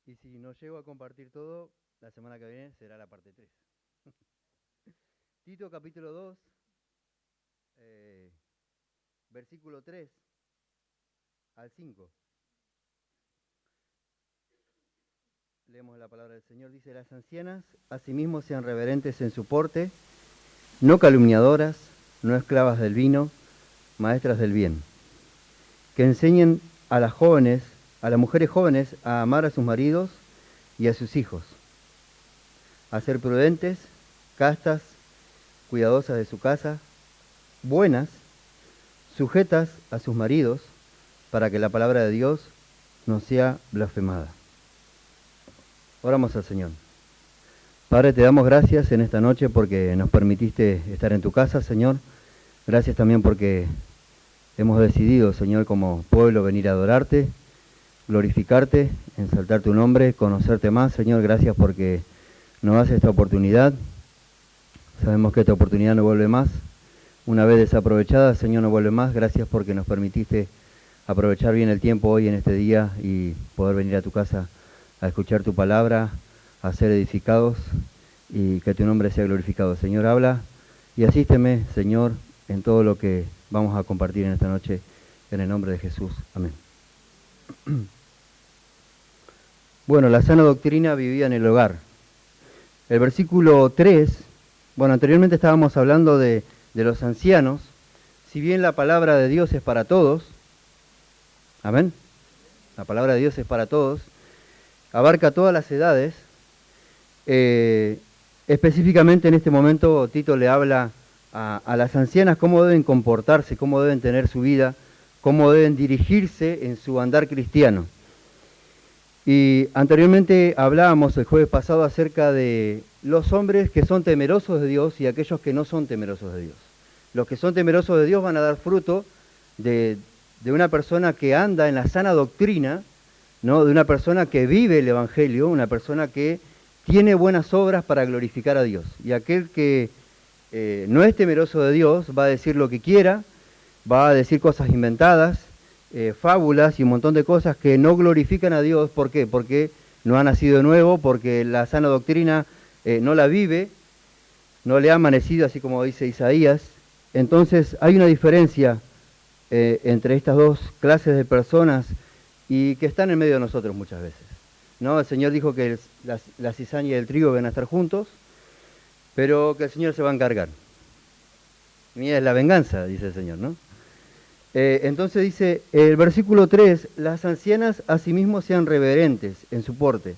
Y si no llego a compartir todo, la semana que viene será la parte 3. Tito capítulo 2, versículo 3 al 5. Leemos la palabra del Señor. Dice: las ancianas asimismo sean reverentes en su porte, no calumniadoras, no esclavas del vino, maestras del bien, que enseñen a las jóvenes, a las mujeres jóvenes, a amar a sus maridos y a sus hijos, a ser prudentes, castas, cuidadosas de su casa, buenas, sujetas a sus maridos, para que la palabra de Dios no sea blasfemada. Oramos al Señor. Padre, te damos gracias en esta noche porque nos permitiste estar en tu casa, Señor. Gracias también porque hemos decidido, Señor, como pueblo venir a adorarte, glorificarte, ensalzar tu nombre, conocerte más, Señor. Gracias porque nos das esta oportunidad. Sabemos que esta oportunidad no vuelve más. Una vez desaprovechada, Señor, no vuelve más. Gracias porque nos permitiste aprovechar bien el tiempo hoy en este día y poder venir a tu casa a escuchar tu palabra, a ser edificados y que tu nombre sea glorificado. Señor, habla y asísteme, Señor, en todo lo que vamos a compartir en esta noche, en el nombre de Jesús. Amén. Bueno, la sana doctrina vivía en el hogar. El versículo 3, bueno, anteriormente estábamos hablando de los ancianos. Si bien la palabra de Dios es para todos, amén, la palabra de Dios es para todos, abarca todas las edades. Específicamente en este momento Tito le habla a las ancianas cómo deben comportarse, cómo deben tener su vida, cómo deben dirigirse en su andar cristiano. Y anteriormente hablábamos el jueves pasado acerca de los hombres que son temerosos de Dios y aquellos que no son temerosos de Dios. Los que son temerosos de Dios van a dar fruto de una persona que anda en la sana doctrina, ¿no? De una persona que vive el Evangelio, una persona que tiene buenas obras para glorificar a Dios. Y aquel que no es temeroso de Dios va a decir lo que quiera, va a decir cosas inventadas, fábulas y un montón de cosas que no glorifican a Dios. ¿Por qué? Porque no ha nacido de nuevo, porque la sana doctrina no la vive, no le ha amanecido, así como dice Isaías. Entonces hay una diferencia entre estas dos clases de personas y que están en medio de nosotros muchas veces, ¿no? El Señor dijo que la cizaña y el trigo van a estar juntos, pero que el Señor se va a encargar. Mía es la venganza, dice el Señor, ¿no? Entonces dice el versículo 3, las ancianas asimismo sean reverentes en su porte.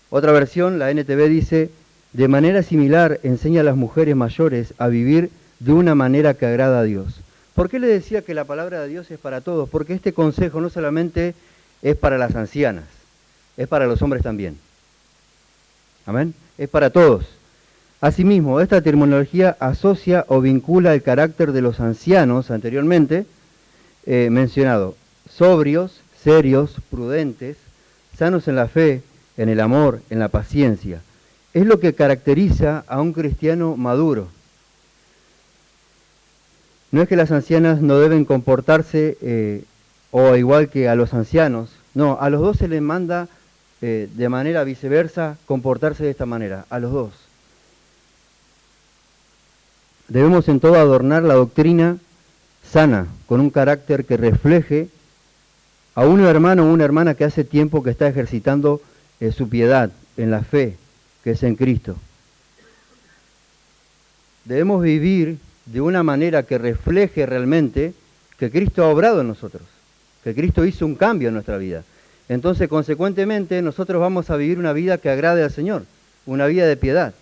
Otra versión, la NTV, dice: de manera similar enseña a las mujeres mayores a vivir de una manera que agrada a Dios. ¿Por qué le decía que la palabra de Dios es para todos? Porque este consejo no solamente es para las ancianas, es para los hombres también. Amén. Es para todos. Asimismo, esta terminología asocia o vincula el carácter de los ancianos anteriormente mencionado: sobrios, serios, prudentes, sanos en la fe, en el amor, en la paciencia. Es lo que caracteriza a un cristiano maduro. No es que las ancianas no deben comportarse o igual que a los ancianos. No, a los dos se les manda de manera viceversa comportarse de esta manera, a los dos. Debemos en todo adornar la doctrina sana, con un carácter que refleje a un hermano o una hermana que hace tiempo que está ejercitando su piedad en la fe, que es en Cristo. Debemos vivir de una manera que refleje realmente que Cristo ha obrado en nosotros, que Cristo hizo un cambio en nuestra vida. Entonces, consecuentemente, nosotros vamos a vivir una vida que agrade al Señor, una vida de piedad.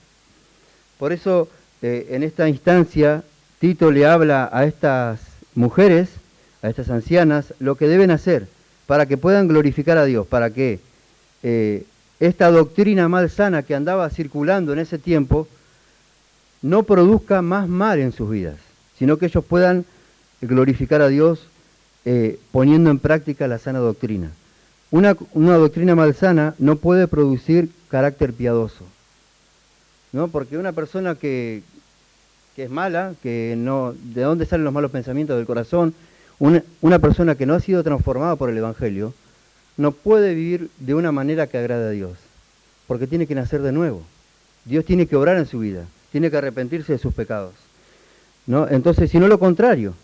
Por eso, en esta instancia, Tito le habla a estas mujeres, a estas ancianas, lo que deben hacer para que puedan glorificar a Dios, para que esta doctrina malsana que andaba circulando en ese tiempo no produzca más mal en sus vidas, sino que ellos puedan glorificar a Dios poniendo en práctica la sana doctrina. Una doctrina malsana no puede producir carácter piadoso, ¿no? Porque una persona que es mala, que no, ¿de dónde salen los malos pensamientos? Del corazón. Una persona que no ha sido transformada por el Evangelio no puede vivir de una manera que agrade a Dios, porque tiene que nacer de nuevo. Dios tiene que obrar en su vida, tiene que arrepentirse de sus pecados, ¿no? Entonces, si no lo contrario,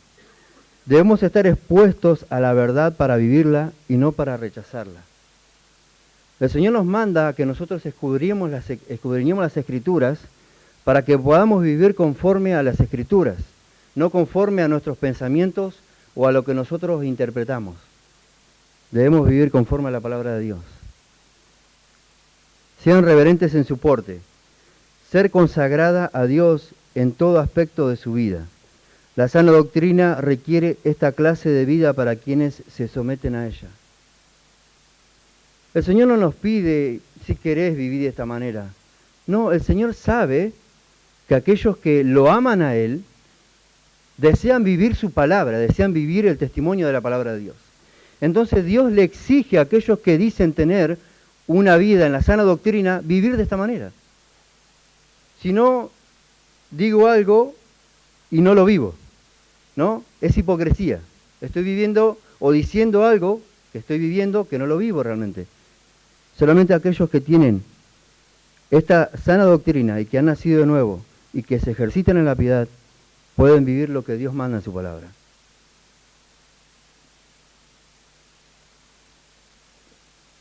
debemos estar expuestos a la verdad para vivirla y no para rechazarla. El Señor nos manda a que nosotros escudriñemos las Escrituras para que podamos vivir conforme a las Escrituras, no conforme a nuestros pensamientos o a lo que nosotros interpretamos. Debemos vivir conforme a la palabra de Dios. Sean reverentes en su porte. Ser consagrada a Dios en todo aspecto de su vida. La sana doctrina requiere esta clase de vida para quienes se someten a ella. El Señor no nos pide si querés vivir de esta manera. No, el Señor sabe que aquellos que lo aman a Él desean vivir su palabra, desean vivir el testimonio de la palabra de Dios. Entonces Dios le exige a aquellos que dicen tener una vida en la sana doctrina, vivir de esta manera. Si no, digo algo y no lo vivo, ¿no? Es hipocresía. Estoy viviendo o diciendo algo que estoy viviendo que no lo vivo realmente. Solamente aquellos que tienen esta sana doctrina y que han nacido de nuevo y que se ejercitan en la piedad, pueden vivir lo que Dios manda en su palabra.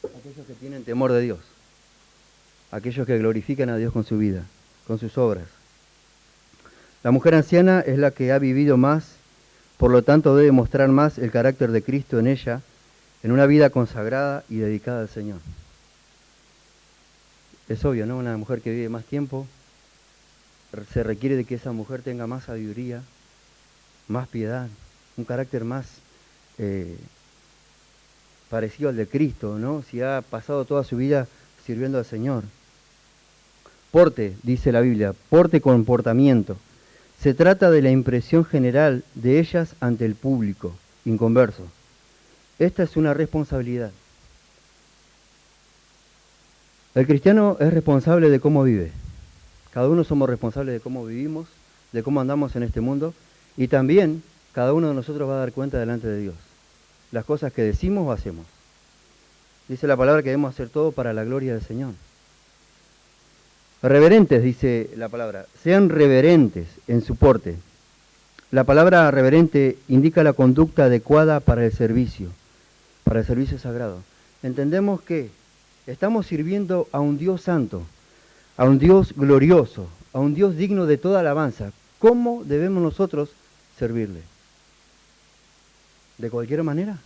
Aquellos que tienen temor de Dios, aquellos que glorifican a Dios con su vida, con sus obras. La mujer anciana es la que ha vivido más, por lo tanto debe mostrar más el carácter de Cristo en ella, en una vida consagrada y dedicada al Señor. Es obvio, ¿no? Una mujer que vive más tiempo, se requiere de que esa mujer tenga más sabiduría, más piedad, un carácter más parecido al de Cristo, ¿no? Si ha pasado toda su vida sirviendo al Señor. Porte, dice la Biblia, porte, comportamiento. Se trata de la impresión general de ellas ante el público inconverso. Esta es una responsabilidad. El cristiano es responsable de cómo vive. Cada uno somos responsables de cómo vivimos, de cómo andamos en este mundo, y también cada uno de nosotros va a dar cuenta delante de Dios. Las cosas que decimos o hacemos. Dice la palabra que debemos hacer todo para la gloria del Señor. Reverentes, dice la palabra, sean reverentes en su porte. La palabra reverente indica la conducta adecuada para el servicio sagrado. Entendemos que estamos sirviendo a un Dios santo, a un Dios glorioso, a un Dios digno de toda alabanza. ¿Cómo debemos nosotros servirle? ¿De cualquier manera?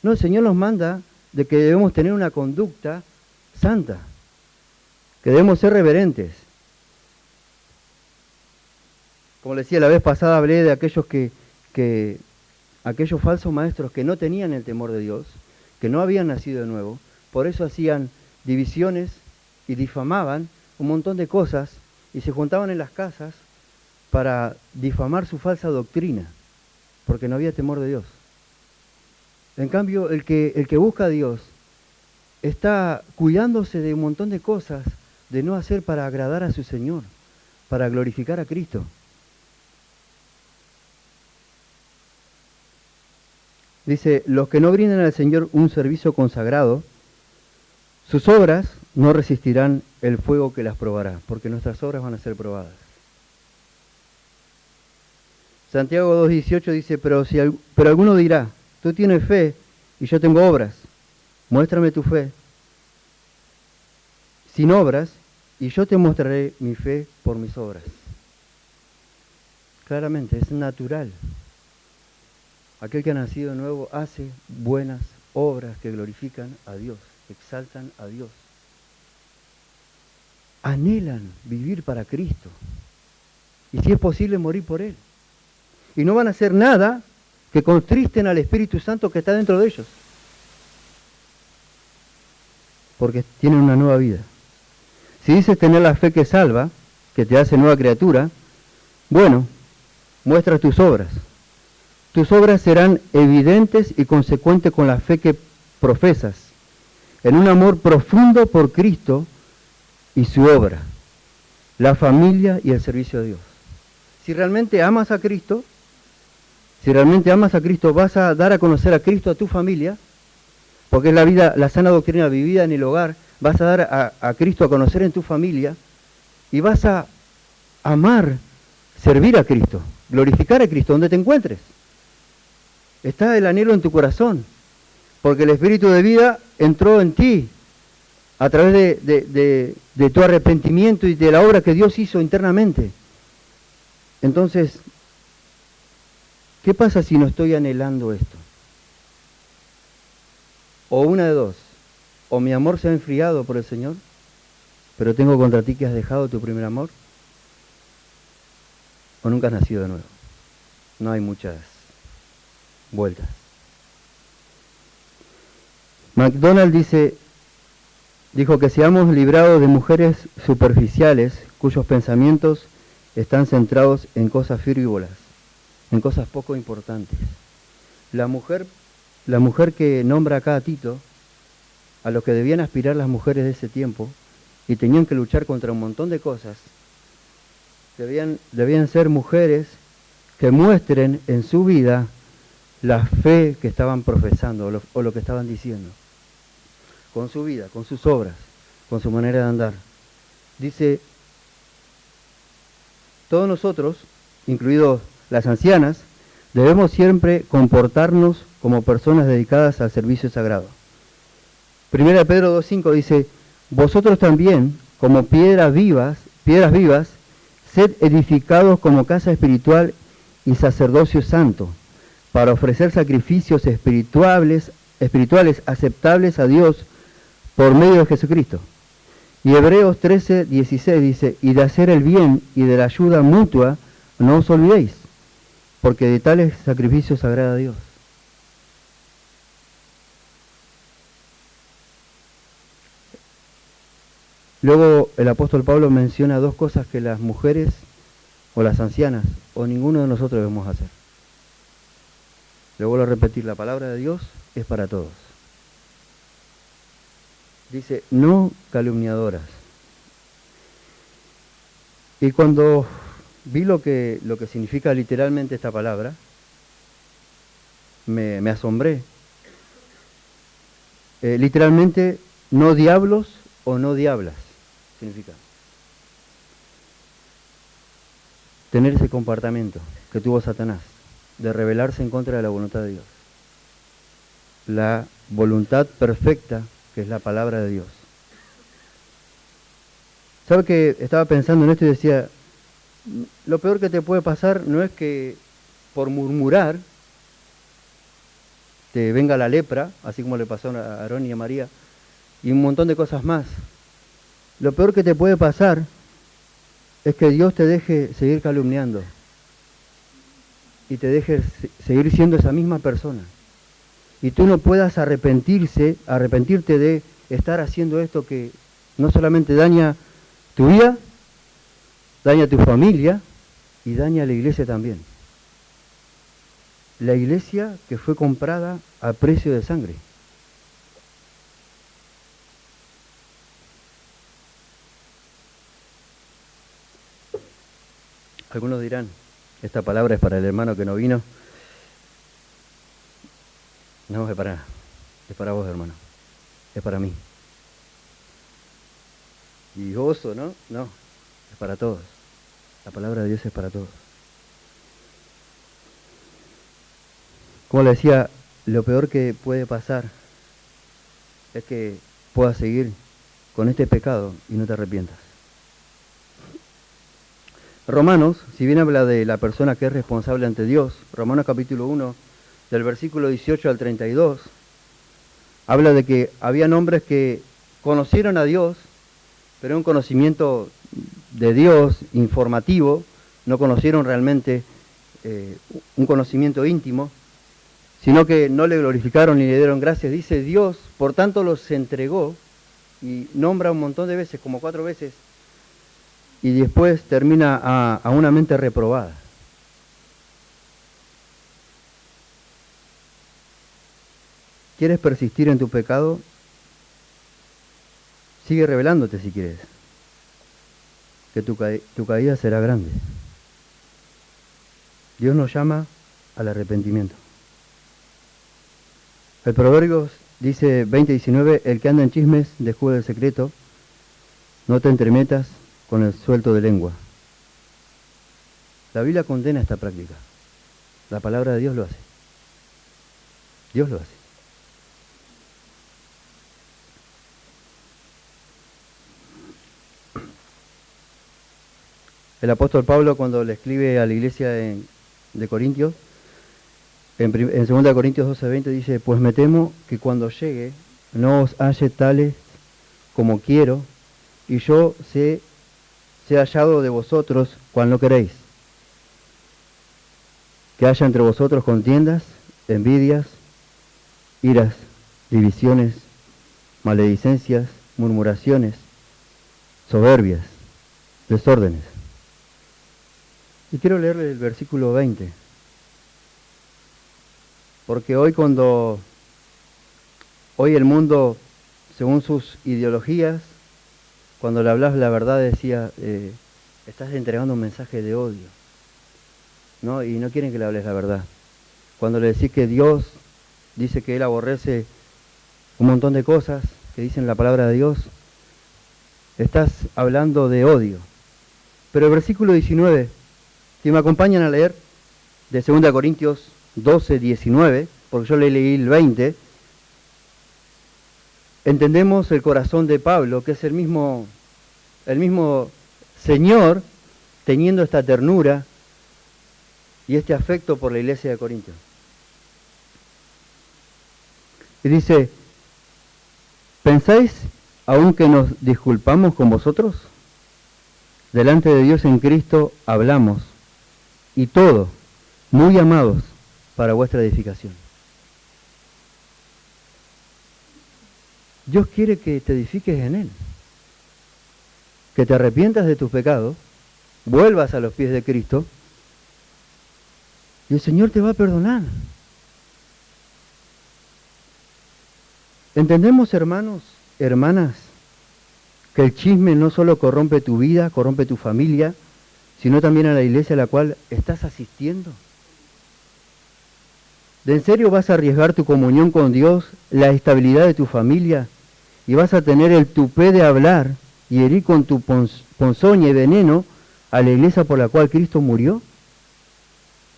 No, el Señor nos manda de que debemos tener una conducta santa, que debemos ser reverentes. Como le decía la vez pasada, hablé de aquellos aquellos falsos maestros que no tenían el temor de Dios, que no habían nacido de nuevo, por eso hacían divisiones y difamaban un montón de cosas y se juntaban en las casas para difamar su falsa doctrina, porque no había temor de Dios. En cambio, el que busca a Dios está cuidándose de un montón de cosas de no hacer para agradar a su Señor, para glorificar a Cristo. Dice, los que no brinden al Señor un servicio consagrado, sus obras no resistirán el fuego que las probará, porque nuestras obras van a ser probadas. Santiago 2:18 dice, pero alguno dirá, tú tienes fe y yo tengo obras, muéstrame tu fe sin obras y yo te mostraré mi fe por mis obras. Claramente, es natural. Aquel que ha nacido de nuevo hace buenas obras que glorifican a Dios, exaltan a Dios. Anhelan vivir para Cristo. Y si es posible, morir por Él. Y no van a hacer nada que contristen al Espíritu Santo que está dentro de ellos. Porque tienen una nueva vida. Si dices tener la fe que salva, que te hace nueva criatura, bueno, muestra tus obras. Tus obras serán evidentes y consecuentes con la fe que profesas, en un amor profundo por Cristo y su obra, la familia y el servicio de Dios. Si realmente amas a Cristo, vas a dar a conocer a Cristo a tu familia, porque es la vida, la sana doctrina vivida en el hogar. Vas a dar a Cristo a conocer en tu familia y vas a amar, servir a Cristo, glorificar a Cristo donde te encuentres. Está el anhelo en tu corazón, porque el Espíritu de vida entró en ti a través de tu arrepentimiento y de la obra que Dios hizo internamente. Entonces, ¿qué pasa si no estoy anhelando esto? O una de dos, o mi amor se ha enfriado por el Señor, pero tengo contra ti que has dejado tu primer amor, o nunca has nacido de nuevo. No hay muchas vueltas. MacDonald dijo que seamos librados de mujeres superficiales cuyos pensamientos están centrados en cosas frívolas, en cosas poco importantes. La mujer que nombra acá a Tito, a lo que debían aspirar las mujeres de ese tiempo, y tenían que luchar contra un montón de cosas, debían ser mujeres que muestren en su vida la fe que estaban profesando o lo que estaban diciendo, con su vida, con sus obras, con su manera de andar. Dice, todos nosotros, incluidos las ancianas, debemos siempre comportarnos como personas dedicadas al servicio sagrado. 1 Pedro 2:5 dice, vosotros también, como piedras vivas, sed edificados como casa espiritual y sacerdocio santo, para ofrecer sacrificios espirituales aceptables a Dios por medio de Jesucristo. Y Hebreos 13:16 dice, y de hacer el bien y de la ayuda mutua no os olvidéis, porque de tales sacrificios agrada a Dios. Luego el apóstol Pablo menciona dos cosas que las mujeres o las ancianas o ninguno de nosotros debemos hacer. Le vuelvo a repetir, la palabra de Dios es para todos. Dice, no calumniadoras. Y cuando vi lo que significa literalmente esta palabra, me asombré. Literalmente, no diablos o no diablas, significa. Tener ese comportamiento que tuvo Satanás, de rebelarse en contra de la voluntad de Dios. La voluntad perfecta, que es la palabra de Dios. ¿Sabe que estaba pensando en esto y decía, lo peor que te puede pasar no es que por murmurar te venga la lepra, así como le pasó a Aarón y a María, y un montón de cosas más. Lo peor que te puede pasar es que Dios te deje seguir calumniando y te deje seguir siendo esa misma persona. Y tú no puedas arrepentirte de estar haciendo esto que no solamente daña tu vida, daña tu familia y daña a la iglesia también. La iglesia que fue comprada a precio de sangre. Algunos dirán, esta palabra es para el hermano que no vino. No, es para vos, hermano. Es para mí. Y gozo, ¿no? No, es para todos. La palabra de Dios es para todos. Como le decía, lo peor que puede pasar es que puedas seguir con este pecado y no te arrepientas. Romanos, si bien habla de la persona que es responsable ante Dios, Romanos capítulo 1, del versículo 18 al 32, habla de que habían hombres que conocieron a Dios, pero un conocimiento de Dios informativo, no conocieron realmente un conocimiento íntimo, sino que no le glorificaron ni le dieron gracias. Dice Dios, por tanto los entregó, y nombra un montón de veces, como 4 veces, y después termina a una mente reprobada. ¿Quieres persistir en tu pecado? Sigue rebelándote si quieres, que tu caída será grande. Dios nos llama al arrepentimiento. El Proverbios dice 20:19, el que anda en chismes descubre el secreto, no te entremetas con el suelto de lengua. La Biblia condena esta práctica. La palabra de Dios lo hace. Dios lo hace. El apóstol Pablo, cuando le escribe a la iglesia de Corintios, en 2 Corintios 12:20 dice, pues me temo que cuando llegue no os halle tales como quiero, y yo sea hallado de vosotros cual no queréis. Que haya entre vosotros contiendas, envidias, iras, divisiones, maledicencias, murmuraciones, soberbias, desórdenes. Y quiero leerle el versículo 20. Porque hoy el mundo, según sus ideologías, cuando le hablas la verdad decía, estás entregando un mensaje de odio, ¿no? Y no quieren que le hables la verdad. Cuando le decís que Dios dice que Él aborrece un montón de cosas que dicen la palabra de Dios, estás hablando de odio. Pero el versículo 19, si me acompañan a leer, de 2 Corintios 12:19, porque yo le leí el 20, entendemos el corazón de Pablo, que es el mismo Señor teniendo esta ternura y este afecto por la iglesia de Corintios. Y dice, ¿pensáis aún que nos disculpamos con vosotros? Delante de Dios en Cristo hablamos, y todo, muy amados, para vuestra edificación. Dios quiere que te edifiques en Él, que te arrepientas de tus pecados, vuelvas a los pies de Cristo, y el Señor te va a perdonar. ¿Entendemos, hermanos, hermanas, que el chisme no solo corrompe tu vida, corrompe tu familia, sino también a la iglesia a la cual estás asistiendo? ¿De en serio vas a arriesgar tu comunión con Dios, la estabilidad de tu familia, y vas a tener el tupé de hablar y herir con tu ponzoña y veneno a la iglesia por la cual Cristo murió?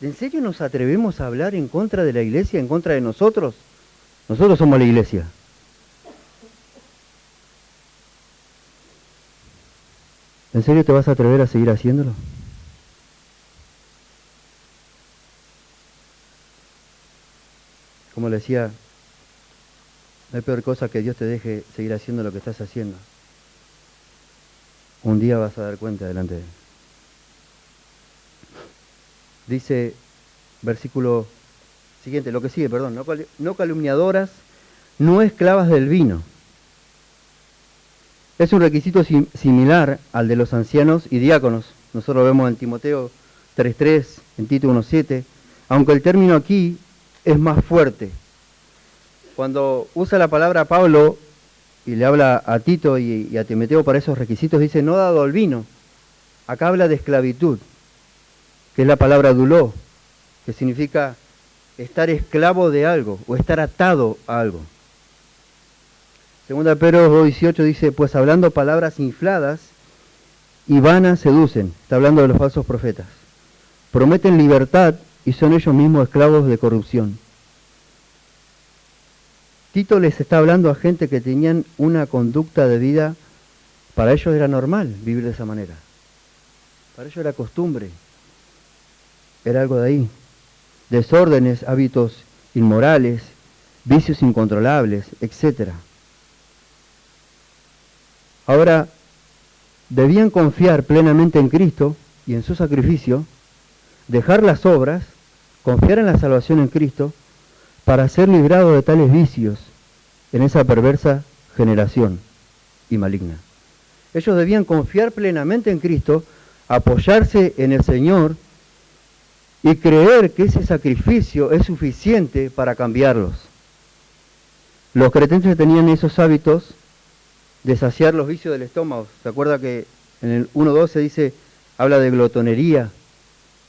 ¿De en serio nos atrevemos a hablar en contra de la iglesia, en contra de nosotros? Nosotros somos la iglesia. ¿En serio te vas a atrever a seguir haciéndolo? Como le decía, no hay peor cosa que Dios te deje seguir haciendo lo que estás haciendo. Un día vas a dar cuenta delante de Él. Dice, versículo siguiente, lo que sigue, perdón, no calumniadoras, no esclavas del vino. Es un requisito similar al de los ancianos y diáconos. Nosotros lo vemos en Timoteo 3:3, en Tito 1:7, aunque el término aquí es más fuerte. Cuando usa la palabra Pablo y le habla a Tito y a Timoteo para esos requisitos, dice no dado al vino. Acá habla de esclavitud, que es la palabra duló, que significa estar esclavo de algo o estar atado a algo. Segunda Pedro 2:18 dice, pues hablando palabras infladas y vanas seducen, está hablando de los falsos profetas, prometen libertad y son ellos mismos esclavos de corrupción. Tito les está hablando a gente que tenían una conducta de vida, para ellos era normal vivir de esa manera, para ellos era costumbre, era algo de ahí, desórdenes, hábitos inmorales, vicios incontrolables, etc. Ahora, debían confiar plenamente en Cristo y en su sacrificio, dejar las obras, confiar en la salvación en Cristo, para ser librados de tales vicios en esa perversa generación y maligna. Ellos debían confiar plenamente en Cristo, apoyarse en el Señor y creer que ese sacrificio es suficiente para cambiarlos. Los cretenses tenían esos hábitos de saciar los vicios del estómago. ¿Se acuerda que en el 1:12 dice, habla de glotonería?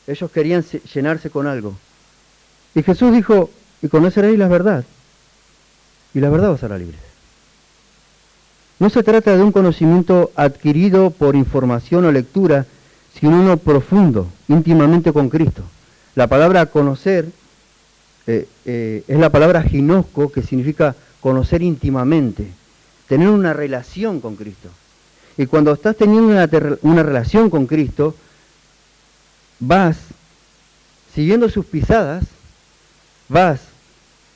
Ellos querían llenarse con algo. Y Jesús dijo, y conoceréis la verdad, y la verdad os hará libres. No se trata de un conocimiento adquirido por información o lectura, sino uno profundo, íntimamente con Cristo. La palabra conocer es la palabra ginosco, que significa conocer íntimamente, tener una relación con Cristo. Y cuando estás teniendo una relación con Cristo, vas siguiendo sus pisadas, vas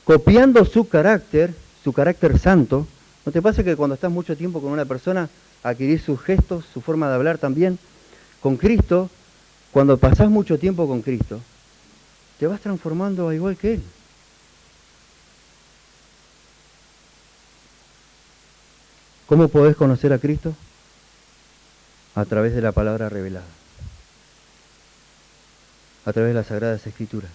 copiando su carácter santo. ¿No te pasa que cuando estás mucho tiempo con una persona, adquirís sus gestos, su forma de hablar también? Con Cristo, cuando pasás mucho tiempo con Cristo, te vas transformando a igual que Él. ¿Cómo podés conocer a Cristo? A través de la palabra revelada, a través de las Sagradas Escrituras.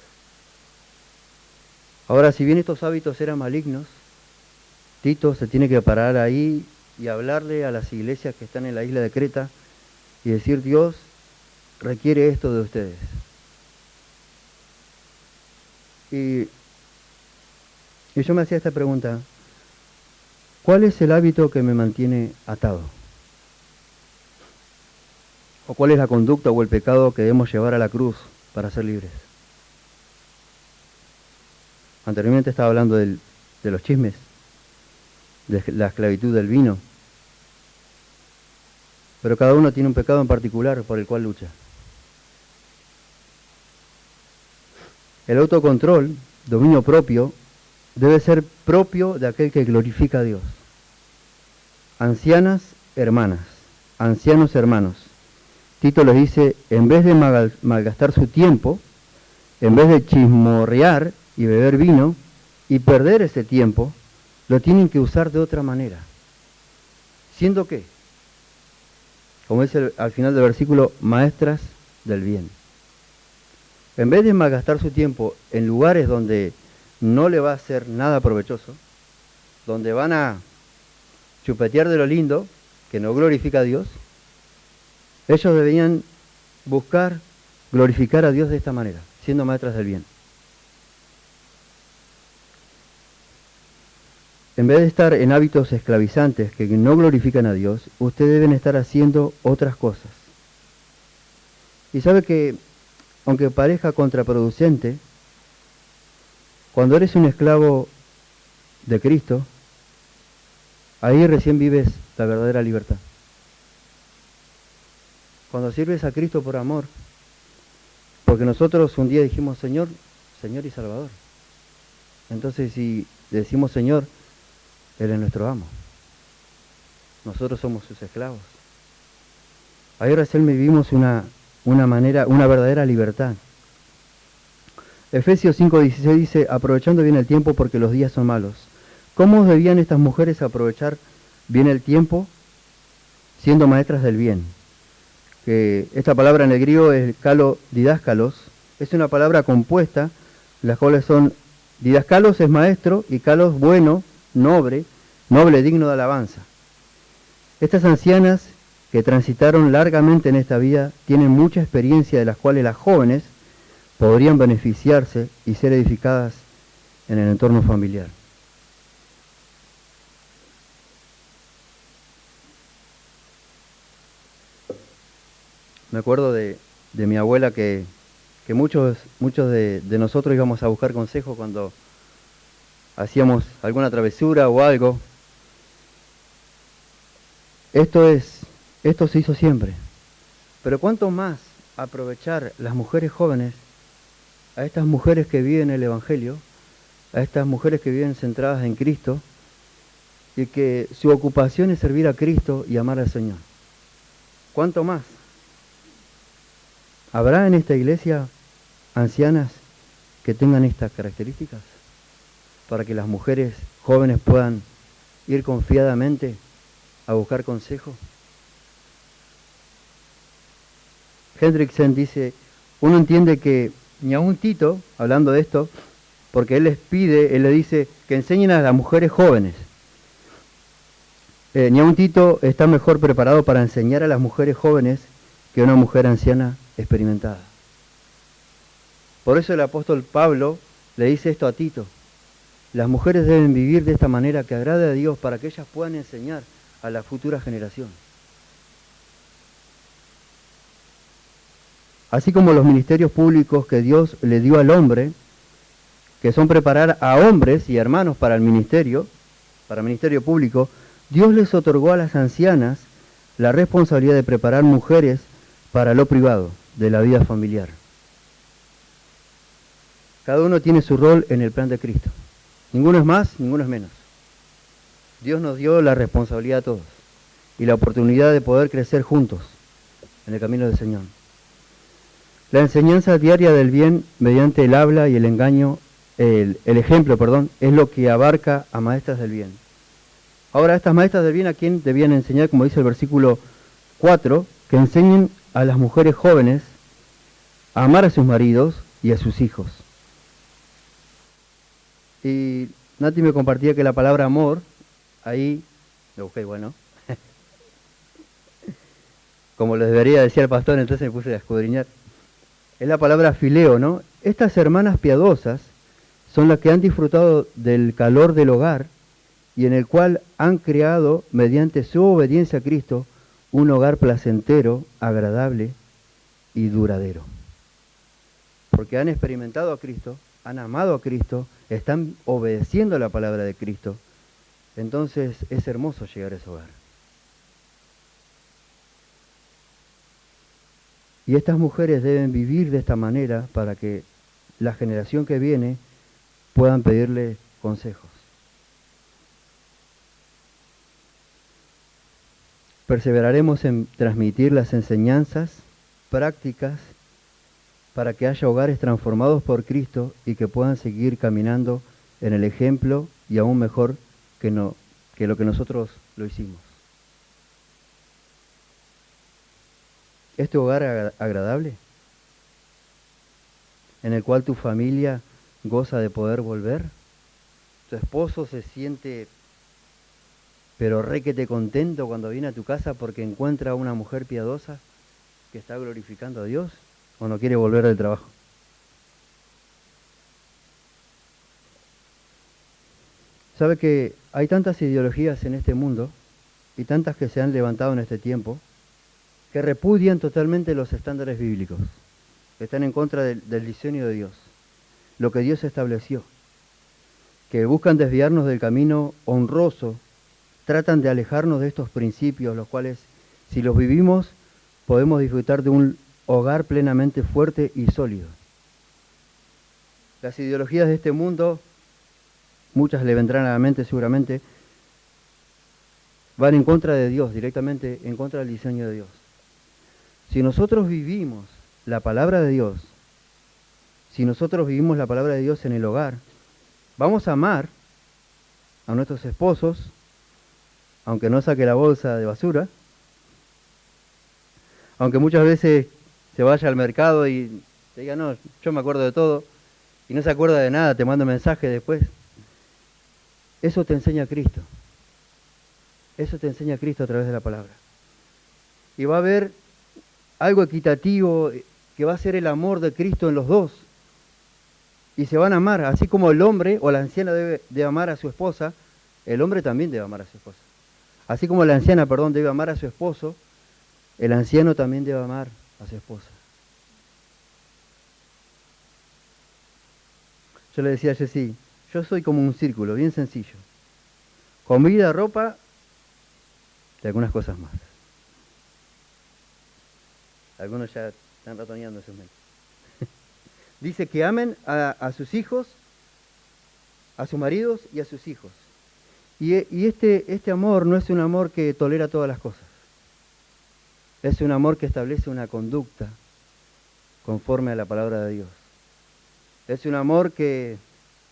Ahora, si bien estos hábitos eran malignos, Tito se tiene que parar ahí y hablarle a las iglesias que están en la isla de Creta y decir: Dios requiere esto de ustedes. Y yo me hacía esta pregunta: ¿cuál es el hábito que me mantiene atado? ¿O cuál es la conducta o el pecado que debemos llevar a la cruz para ser libres? Anteriormente estaba hablando de los chismes, de la esclavitud del vino. Pero cada uno tiene un pecado en particular por el cual lucha. El autocontrol, dominio propio, debe ser propio de aquel que glorifica a Dios. Ancianas hermanas, ancianos hermanos, Tito les dice: en vez de malgastar su tiempo, en vez de chismorrear y beber vino y perder ese tiempo, lo tienen que usar de otra manera. ¿Siendo qué? Como dice al final del versículo, maestras del bien. En vez de malgastar su tiempo en lugares donde no le va a hacer nada provechoso, donde van a chupetear de lo lindo, que no glorifica a Dios, ellos deberían buscar glorificar a Dios de esta manera, siendo maestras del bien. En vez de estar en hábitos esclavizantes que no glorifican a Dios, ustedes deben estar haciendo otras cosas. Y sabe que, aunque parezca contraproducente, cuando eres un esclavo de Cristo, ahí recién vives la verdadera libertad. Cuando sirves a Cristo por amor, porque nosotros un día dijimos: Señor, Señor y Salvador. Entonces, si decimos Señor, Él es nuestro amo. Nosotros somos sus esclavos. Ahí recién vivimos una verdadera libertad. Efesios 5:16 dice: aprovechando bien el tiempo porque los días son malos. ¿Cómo debían estas mujeres aprovechar bien el tiempo? Siendo maestras del bien. Que esta palabra en el griego es kalodidáskalos, es una palabra compuesta, las cuales son: didaskalos es maestro y kalos bueno, noble, digno de alabanza. Estas ancianas que transitaron largamente en esta vida tienen mucha experiencia, de las cuales las jóvenes podrían beneficiarse y ser edificadas en el entorno familiar. Me acuerdo de mi abuela que muchos de nosotros íbamos a buscar consejo cuando hacíamos alguna travesura o algo. Esto se hizo siempre. Pero cuánto más aprovechar las mujeres jóvenes, a estas mujeres que viven el Evangelio, a estas mujeres que viven centradas en Cristo, y que su ocupación es servir a Cristo y amar al Señor. ¿Cuánto más? ¿Habrá en esta iglesia ancianas que tengan estas características? Para que las mujeres jóvenes puedan ir confiadamente a buscar consejo. Hendrickson dice: uno entiende que ni aun Tito, hablando de esto, porque él le dice que enseñen a las mujeres jóvenes. Ni aun Tito está mejor preparado para enseñar a las mujeres jóvenes que una mujer anciana experimentada. Por eso el apóstol Pablo le dice esto a Tito. Las mujeres deben vivir de esta manera que agrade a Dios para que ellas puedan enseñar a la futura generación. Así como los ministerios públicos que Dios le dio al hombre, que son preparar a hombres y hermanos para el ministerio público, Dios les otorgó a las ancianas la responsabilidad de preparar mujeres para lo privado de la vida familiar. Cada uno tiene su rol en el plan de Cristo. Ninguno es más, ninguno es menos. Dios nos dio la responsabilidad a todos y la oportunidad de poder crecer juntos en el camino del Señor. La enseñanza diaria del bien mediante el habla y el engaño, el ejemplo, es lo que abarca a maestras del bien. Ahora, estas maestras del bien, ¿a quién debían enseñar? Como dice el versículo 4, que enseñen a las mujeres jóvenes a amar a sus maridos y a sus hijos. Y Nati me compartía que la palabra amor, ahí, lo busqué, bueno, como les debería decir el pastor, entonces me puse a escudriñar. Es la palabra fileo, ¿no? Estas hermanas piadosas son las que han disfrutado del calor del hogar y en el cual han creado, mediante su obediencia a Cristo, un hogar placentero, agradable y duradero. Porque han experimentado a Cristo, han amado a Cristo, están obedeciendo la palabra de Cristo. Entonces es hermoso llegar a ese hogar. Y estas mujeres deben vivir de esta manera para que la generación que viene puedan pedirle consejos. Perseveraremos en transmitir las enseñanzas prácticas para que haya hogares transformados por Cristo y que puedan seguir caminando en el ejemplo y aún mejor que lo que nosotros lo hicimos. ¿Es tu hogar agradable? ¿En el cual tu familia goza de poder volver? ¿Tu esposo se siente pero requete contento cuando viene a tu casa porque encuentra a una mujer piadosa que está glorificando a Dios o no quiere volver del trabajo? ¿Sabe que hay tantas ideologías en este mundo y tantas que se han levantado en este tiempo que repudian totalmente los estándares bíblicos, que están en contra del diseño de Dios, lo que Dios estableció, que buscan desviarnos del camino honroso, tratan de alejarnos de estos principios, los cuales, si los vivimos, podemos disfrutar de un hogar plenamente fuerte y sólido. Las ideologías de este mundo, muchas le vendrán a la mente seguramente, van en contra de Dios, directamente en contra del diseño de Dios. Si nosotros vivimos la palabra de Dios, si nosotros vivimos la palabra de Dios en el hogar, vamos a amar a nuestros esposos, aunque no saque la bolsa de basura, aunque muchas veces se vaya al mercado y te diga, no, yo me acuerdo de todo, y no se acuerda de nada, te manda un mensaje después. Eso te enseña Cristo. Eso te enseña Cristo a través de la palabra. Y va a haber algo equitativo que va a ser el amor de Cristo en los dos. Y se van a amar, así como el hombre o la anciana debe amar a su esposa, el hombre también debe amar a su esposa. Así como la anciana, debe amar a su esposo, el anciano también debe amar a su esposa. Yo le decía a Jessy, yo soy como un círculo, bien sencillo. Comida, ropa y algunas cosas más. Algunos ya están ratoneando ese momento. Dice que amen a sus hijos, a sus maridos y a sus hijos. Y este amor no es un amor que tolera todas las cosas. Es un amor que establece una conducta conforme a la palabra de Dios. Es un amor que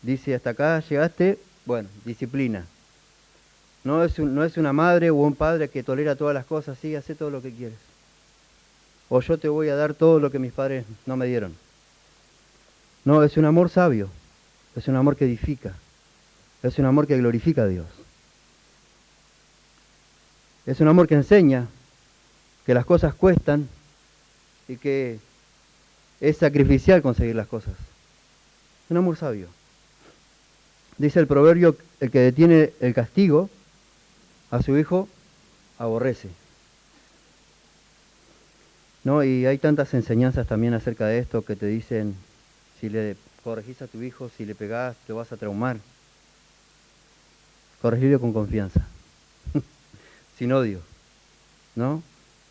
dice, hasta acá llegaste, bueno, disciplina. No es una madre o un padre que tolera todas las cosas, sí, hace todo lo que quieres. O yo te voy a dar todo lo que mis padres no me dieron. No, es un amor sabio, es un amor que edifica, es un amor que glorifica a Dios. Es un amor que enseña que las cosas cuestan y que es sacrificial conseguir las cosas. Es un amor sabio. Dice el proverbio, el que detiene el castigo a su hijo aborrece. ¿No? Y hay tantas enseñanzas también acerca de esto que te dicen, si le corregís a tu hijo, si le pegás, te vas a traumar. Corregirlo con confianza, sin odio, ¿no?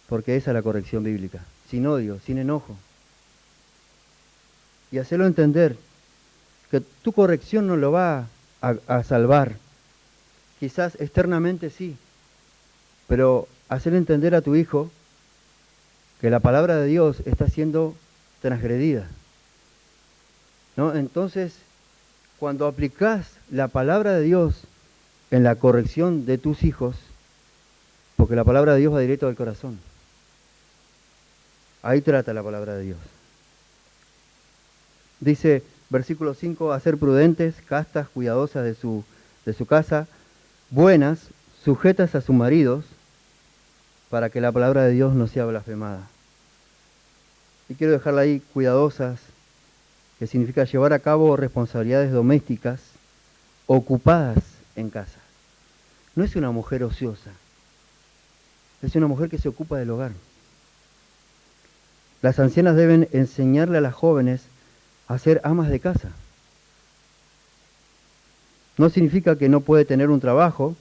Porque esa es la corrección bíblica. Sin odio, sin enojo. Y hacerlo entender que tu corrección no lo va a salvar. Quizás externamente sí, pero hacer entender a tu hijo que la palabra de Dios está siendo transgredida, ¿no? Entonces, cuando aplicás la palabra de Dios en la corrección de tus hijos, porque la palabra de Dios va directo al corazón, ahí trata la palabra de Dios. Dice, versículo 5, a ser prudentes, castas, cuidadosas de su casa, buenas, sujetas a sus maridos, para que la palabra de Dios no sea blasfemada. Y quiero dejarla ahí, cuidadosas, que significa llevar a cabo responsabilidades domésticas ocupadas en casa. No es una mujer ociosa, es una mujer que se ocupa del hogar. Las ancianas deben enseñarle a las jóvenes a ser amas de casa. No significa que no puede tener un trabajo,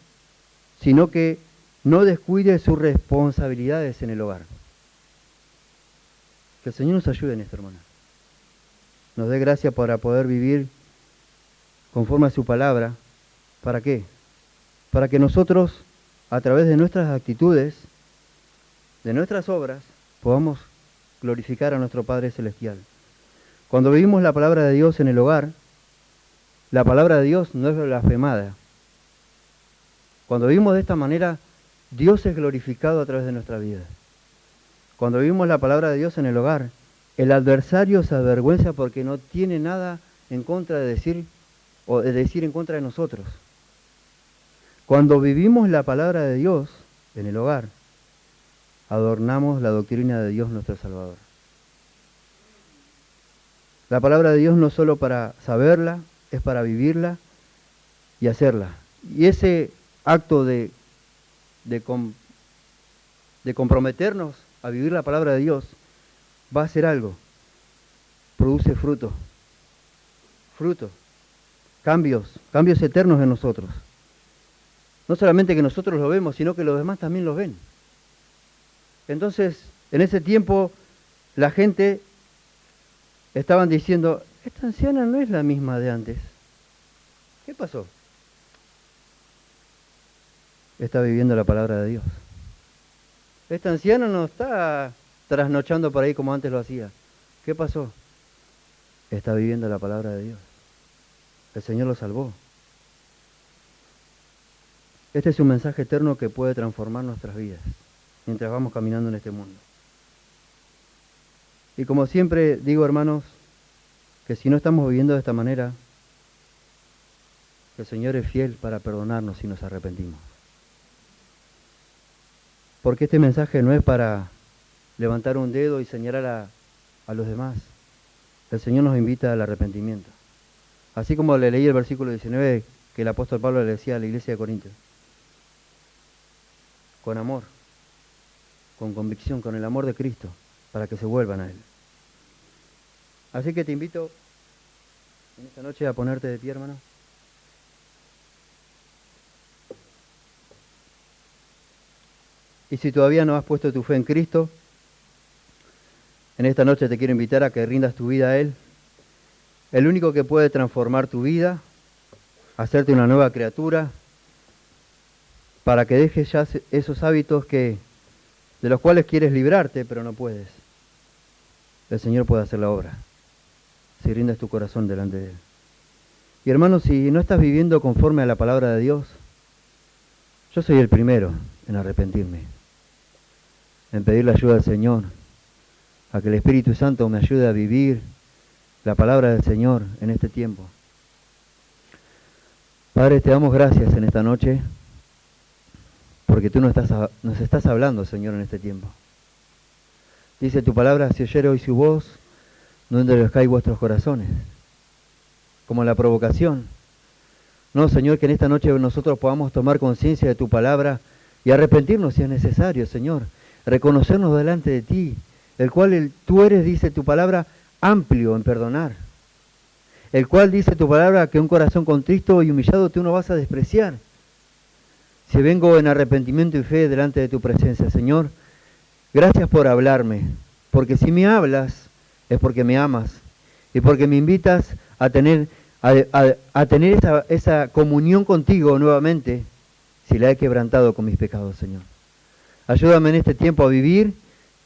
sino que no descuide sus responsabilidades en el hogar. Que el Señor nos ayude en esto, hermana. Nos dé gracia para poder vivir conforme a su palabra. ¿Para qué? Para que nosotros, a través de nuestras actitudes, de nuestras obras, podamos glorificar a nuestro Padre Celestial. Cuando vivimos la palabra de Dios en el hogar, la palabra de Dios no es blasfemada. Cuando vivimos de esta manera, Dios es glorificado a través de nuestra vida. Cuando vivimos la palabra de Dios en el hogar, el adversario se avergüenza porque no tiene nada en contra de decir o de decir en contra de nosotros. Cuando vivimos la palabra de Dios en el hogar, adornamos la doctrina de Dios nuestro Salvador. La palabra de Dios no es solo para saberla, es para vivirla y hacerla. Y ese acto de comprometernos a vivir la palabra de Dios va a hacer algo. Produce fruto, cambios eternos en nosotros. No solamente que nosotros lo vemos, sino que los demás también lo ven. Entonces, en ese tiempo, la gente estaban diciendo, esta anciana no es la misma de antes. ¿Qué pasó? Está viviendo la palabra de Dios. Esta anciana no está trasnochando por ahí como antes lo hacía. ¿Qué pasó? Está viviendo la palabra de Dios. El Señor lo salvó. Este es un mensaje eterno que puede transformar nuestras vidas mientras vamos caminando en este mundo. Y como siempre digo, hermanos, que si no estamos viviendo de esta manera, el Señor es fiel para perdonarnos si nos arrepentimos. Porque este mensaje no es para levantar un dedo y señalar a los demás. El Señor nos invita al arrepentimiento. Así como le leí el versículo 19 que el apóstol Pablo le decía a la iglesia de Corintios. Con amor, con convicción, con el amor de Cristo, para que se vuelvan a Él. Así que te invito en esta noche a ponerte de pie, hermano. Y si todavía no has puesto tu fe en Cristo, en esta noche te quiero invitar a que rindas tu vida a Él. El único que puede transformar tu vida, hacerte una nueva criatura, para que dejes ya esos hábitos de los cuales quieres librarte, pero no puedes. El Señor puede hacer la obra, si rindes tu corazón delante de Él. Y hermano, si no estás viviendo conforme a la palabra de Dios, yo soy el primero en arrepentirme, en pedir la ayuda del Señor, a que el Espíritu Santo me ayude a vivir la palabra del Señor en este tiempo. Padre, te damos gracias en esta noche, porque tú nos estás hablando, Señor, en este tiempo. Dice tu palabra, si oyere hoy su voz, no endurezcáis vuestros corazones, como la provocación. No, Señor, que en esta noche nosotros podamos tomar conciencia de tu palabra y arrepentirnos si es necesario, Señor. Reconocernos delante de ti, el cual tú eres, dice tu palabra, amplio en perdonar. El cual dice tu palabra que un corazón contristo y humillado tú no vas a despreciar. Si vengo en arrepentimiento y fe delante de tu presencia, Señor, gracias por hablarme, porque si me hablas es porque me amas y porque me invitas a tener esa comunión contigo nuevamente si la he quebrantado con mis pecados, Señor. Ayúdame en este tiempo a vivir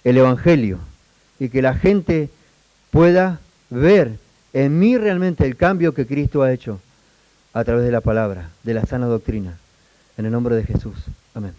el Evangelio y que la gente pueda ver en mí realmente el cambio que Cristo ha hecho a través de la palabra, de la sana doctrina. En el nombre de Jesús. Amén.